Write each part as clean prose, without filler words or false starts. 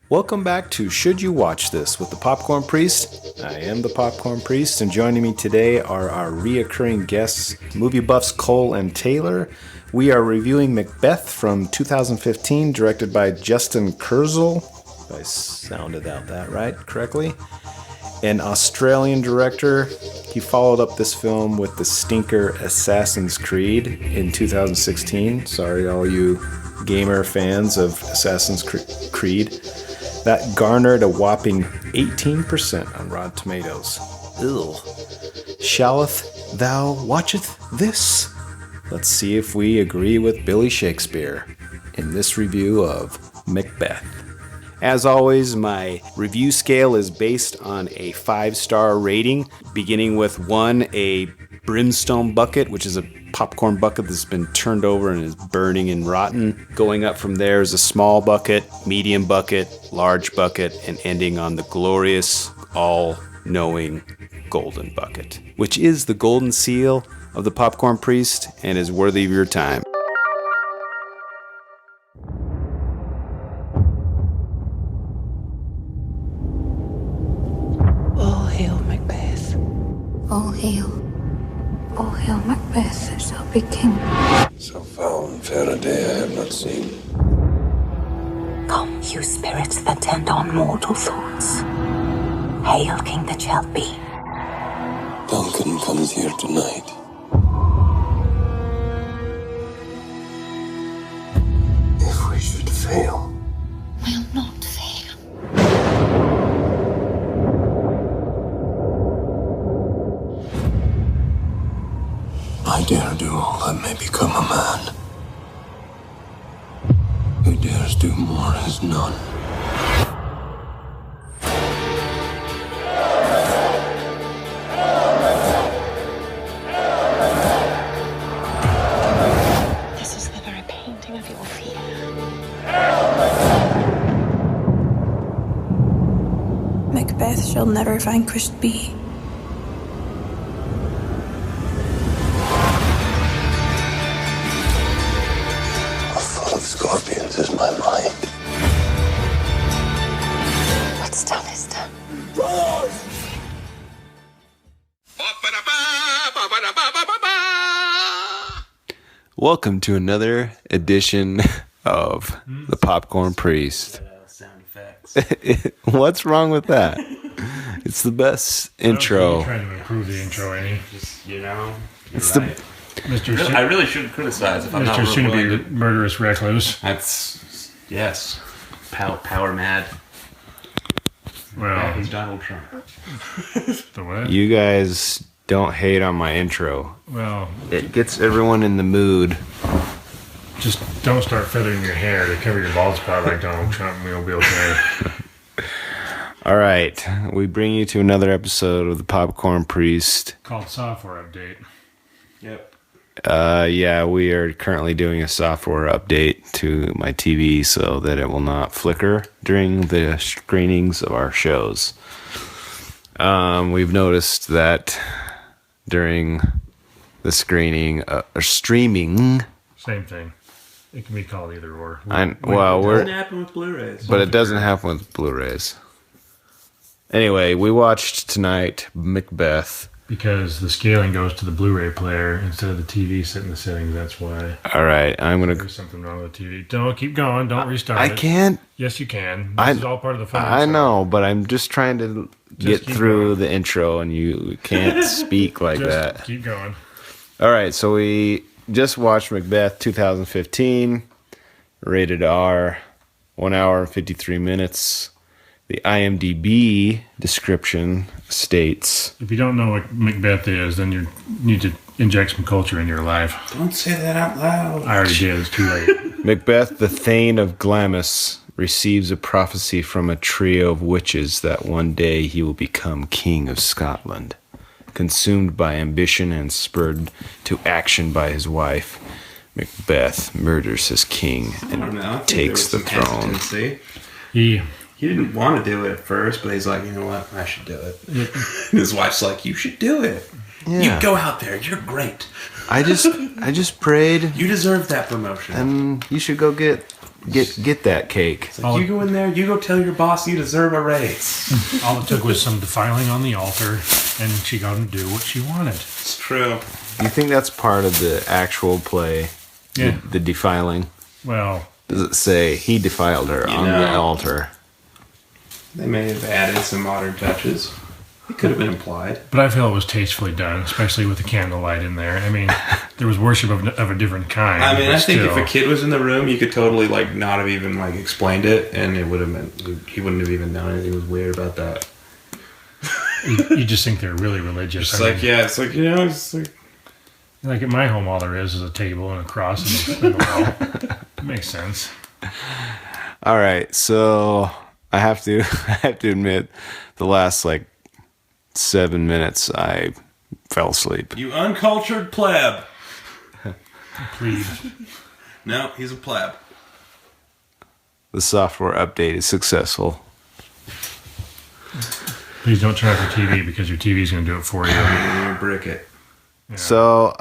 Welcome back to Should You Watch This with the Popcorn Priest. I am the Popcorn Priest, and joining me today are our reoccurring guests, movie buffs Cole and Taylor. We are reviewing Macbeth from 2015, directed by Justin Kurzel. If I sounded out that right correctly. An Australian director. He followed up this film with the stinker Assassin's Creed in 2016. Sorry, all you gamer fans of Assassin's Creed. That garnered a whopping 18% on Rotten Tomatoes. Ew. Shalleth thou watcheth this? Let's see if we agree with Billy Shakespeare in this review of Macbeth. As always, my review scale is based on a 5-star rating, beginning with 1, a brimstone bucket, which is a popcorn bucket that's been turned over and is burning and rotten. Going up from there is a small bucket, medium bucket, large bucket, and ending on the glorious, all-knowing golden bucket, which is the golden seal of the Popcorn Priest and is worthy of your time. All hail Macbeth. All hail. All hail Macbeth, that shall be king. So foul and fair a day I have not seen. Come, you spirits that tend on mortal thoughts. Hail, king that shall be. Duncan comes here tonight. If we should fail, We'll not fail. I dare do all that may become a man. Who dares do more is none. This is the very painting of your fear. Macbeth shall never vanquished be. Full of scorpions is my mind. What's done is done. Welcome to another edition of the Popcorn Priest. Sound effects. What's wrong with that? It's the best intro. You're trying to improve the intro, ain't you? Just, you're It's the- right. Mr. I really shouldn't criticize if I'm not Mr. Soon to willing be to. murderous recluse. That's, yes. Power mad. Well, Yeah, he's Donald Trump. the what? You guys don't hate on my intro. Well, It gets everyone in the mood. just don't start feathering your hair to cover your bald spot like Donald Trump, and we'll be okay. All right, we bring you to another episode of the Popcorn Priest. Called software update. Yep. Yeah, we are currently doing a software update to my TV so that it will not flicker during the screenings of our shows. We've noticed that during the screening or streaming, Same thing. It can be called either or. Doesn't happen with Blu-rays. but it doesn't happen with Blu-rays. Anyway, we watched tonight Macbeth. Because the scaling goes to the Blu-ray player instead of the TV setting the settings. That's why. All right, I'm gonna. There's something wrong with the TV. Don't keep going. Don't restart I it. can't. Yes, you can. This is all part of the fun. I know, but I'm just trying to get keep through going. the intro, and you can't speak like Just that. keep going. All right, so we just watched Macbeth 2015, rated R, 1 hour and 53 minutes. The IMDb description states, If you don't know what Macbeth is, then you need to inject some culture into your life. Don't say that out loud. I already did. It's too late. Macbeth, the Thane of Glamis, receives a prophecy from a trio of witches that one day he will become king of Scotland. Consumed by ambition and spurred to action by his wife, Macbeth murders his king I don't know. I think takes there the was some throne. hesitancy. He He didn't want to do it at first, but he's like, you know what? I should do it. And his wife's like, you should do it. Yeah. You go out there. You're great. I just prayed, You deserve that promotion. and you should go get that cake. It's like, you go in there, you go tell your boss you deserve a raise. All it took was some defiling on the altar, and she got to do what she wanted. It's true. You think that's part of the actual play? Yeah. The defiling? Well, Does it say he defiled her on the altar? They may have added some modern touches. It could have been implied. but I feel it was tastefully done, especially with the candlelight in there. I mean, there was worship of a different kind. I mean, but I think still. if a kid was in the room, you could totally like not have even like explained it, and it would have meant he wouldn't have even known anything was weird about that. You just think they're really religious. It's like, yeah, it's like, you know, it's like at my home, all there is a table and a cross and a wall. It makes sense. All right, so I have to admit, the last like 7 minutes I fell asleep. you uncultured pleb. Please. No, he's a pleb. The software update is successful. Please don't turn off your TV because your TV is going to do it for you. You brick it. So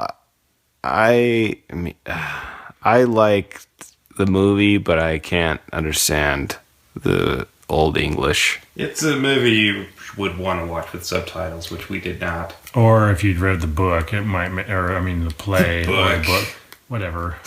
I mean, I like the movie, but I can't understand the Old English. It's a movie you would want to watch with subtitles, which we did not. Or if you'd read the book, it might, the play, The or the book. book, whatever.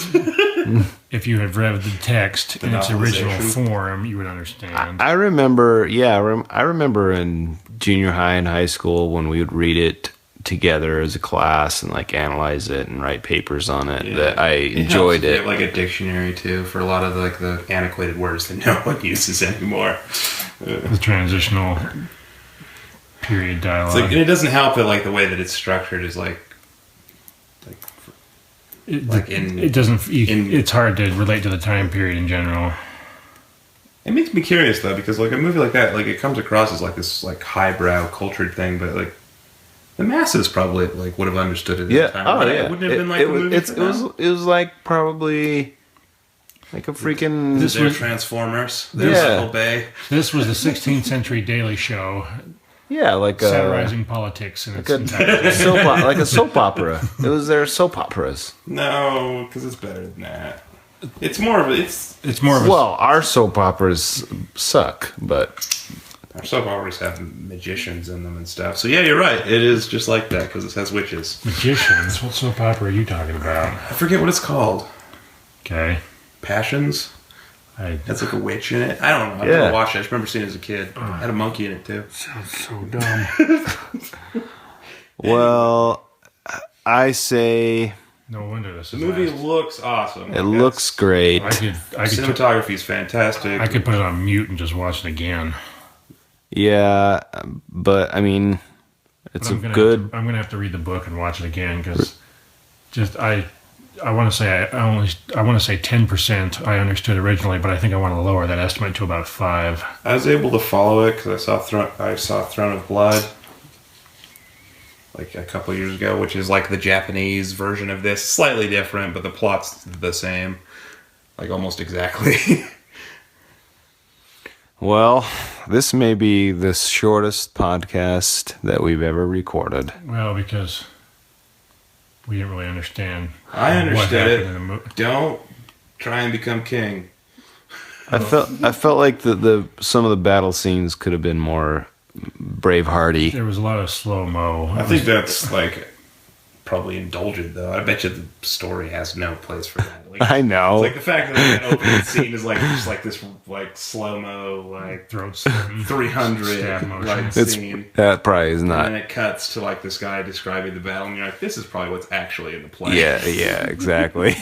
If you had read the text in its original novelization. form, you would understand. I remember, I remember in junior high and high school when we would read it together as a class and like analyze it and write papers on it. Yeah. That I enjoyed helps if you it. have, like a dictionary too for a lot of like the antiquated words that no one uses anymore. The transitional period It's dialogue. like, and it doesn't help that like the way that it's structured is like it doesn't. It's hard to relate to the time period in general. It makes me curious though, because like a movie like that, like it comes across as like this like highbrow cultured thing, but like the masses probably like would have understood it at Yeah. the time. Oh, right? yeah. It wouldn't have been like a movie. It was like probably like a freaking. This There's was- Transformers. There's Yeah. Michael Bay. This was the 16th century Daily Show, Yeah, like a satirizing politics in its like entirety. like a soap opera. It was their soap operas. No, because it's better than that. It's more of a, It's more of a Well, our soap operas suck, but our soap operas have magicians in them and stuff. So yeah, you're right. It is just like that because it has witches. magicians. What soap opera are you talking about? I forget what it's called. Okay. Passions. I That's like a witch in it. I don't know. I've Yeah. never watched it. I just remember seeing it as a kid. It had a monkey in it too. sounds so dumb. well, I say No wonder this The is movie last. looks awesome. it looks great. I could Cinematography is fantastic. I could put it on mute and just watch it again. Yeah, but I mean, it's a good. I'm gonna have to read the book and watch it again because just I want to say I want to say 10% I understood originally, but I think I want to lower that estimate to about 5. I was able to follow it because I saw Throne of Blood like a couple of years ago, which is like the Japanese version of this, slightly different, but the plot's the same, like almost exactly. Well, this may be the shortest podcast that we've ever recorded. Well, because we didn't really understand. I what understood happened it. in the movie. Don't try and become king. I felt like the some of the battle scenes could have been more Bravehearty. There was a lot of slow mo. I think that's like probably indulgent though. I bet you the story has no place for that. Like, I know. it's like the fact that the opening scene is like just like this like slow mo like throat slit, 300 stab motion. like It's scene. that probably is And then not. it cuts to like this guy describing the battle, and you're like, "This is probably what's actually in the play." Yeah, exactly.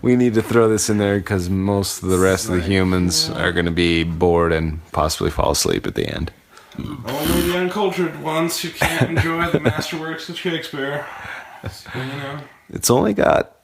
We need to throw this in there because most of the rest of the humans are going to be bored and possibly fall asleep at the end. Only the uncultured ones who can't enjoy the masterworks of Shakespeare. You know, It's only got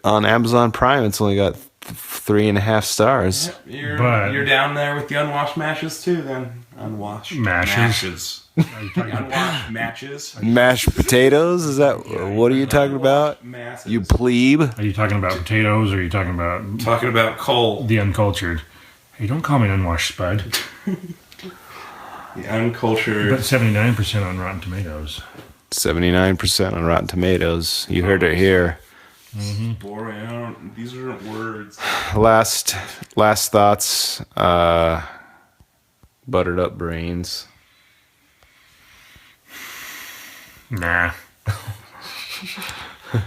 on Amazon Prime. It's only got 3.5 stars. you're down there with the unwashed matches too. Then unwashed Mashes? unwashed matches. Mashed potatoes? Is that what are you talking about? Masses. You plebe? Are you talking about potatoes or are you talking about talking about coal? the uncultured? Hey, don't call me an unwashed spud. The uncultured. But 79% on Rotten Tomatoes. 79% on Rotten Tomatoes. You heard it here. Boring. These aren't words. Last thoughts. Buttered up brains. Nah.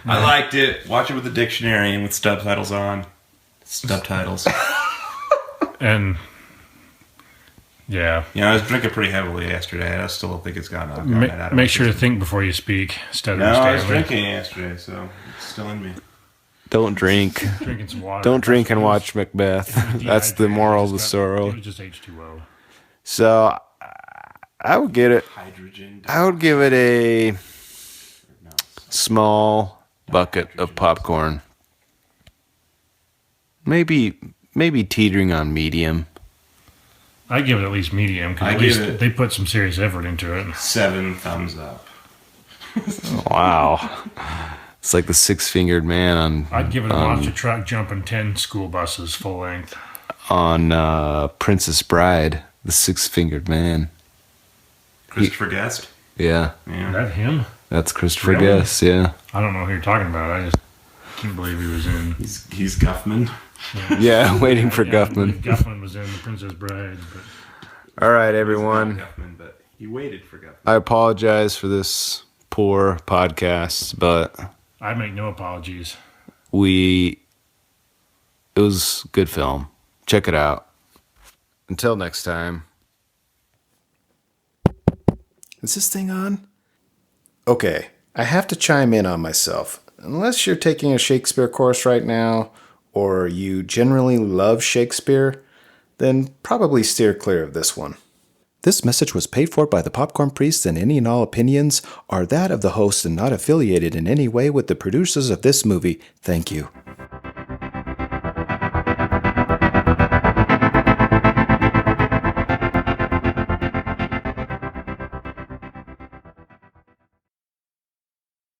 I liked it. Watch it with a dictionary and with subtitles on. Subtitles. And yeah. I was drinking pretty heavily yesterday. I still don't think it's gotten that out of Make my sure to system. think before you speak. Instead of No, I was Stanley. drinking yesterday, so it's still in me. Don't drink. Drinking some water. Don't drink and watch Macbeth. That's the moral of the story. It was just H2O. So I would get it. Hydrogen. I would give it a small bucket of popcorn. Maybe teetering on medium. I give it at least medium because I at give least it- they put some serious effort into it. 7 thumbs up. Wow. It's like the six-fingered man I'd give it a monster truck jumping 10 school buses full length. on Princess Bride, the six-fingered man. Christopher Guest. Yeah, Is Yeah. that him? that's Christopher Really? Guest, yeah. I don't know who you're talking about. I just can't believe he was in. He's Guffman. Yeah, waiting for Yeah, Guffman. Guffman was in The Princess Bride. But All right, everyone. Guffman, but he waited for Guffman. I apologize for this poor podcast, but I make no apologies. it was a good film. Check it out. Until next time. Is this thing on? Okay, I have to chime in on myself. Unless you're taking a Shakespeare course right now, or you generally love Shakespeare, then probably steer clear of this one. This message was paid for by the Popcorn Priest, and any and all opinions are that of the host and not affiliated in any way with the producers of this movie. Thank you.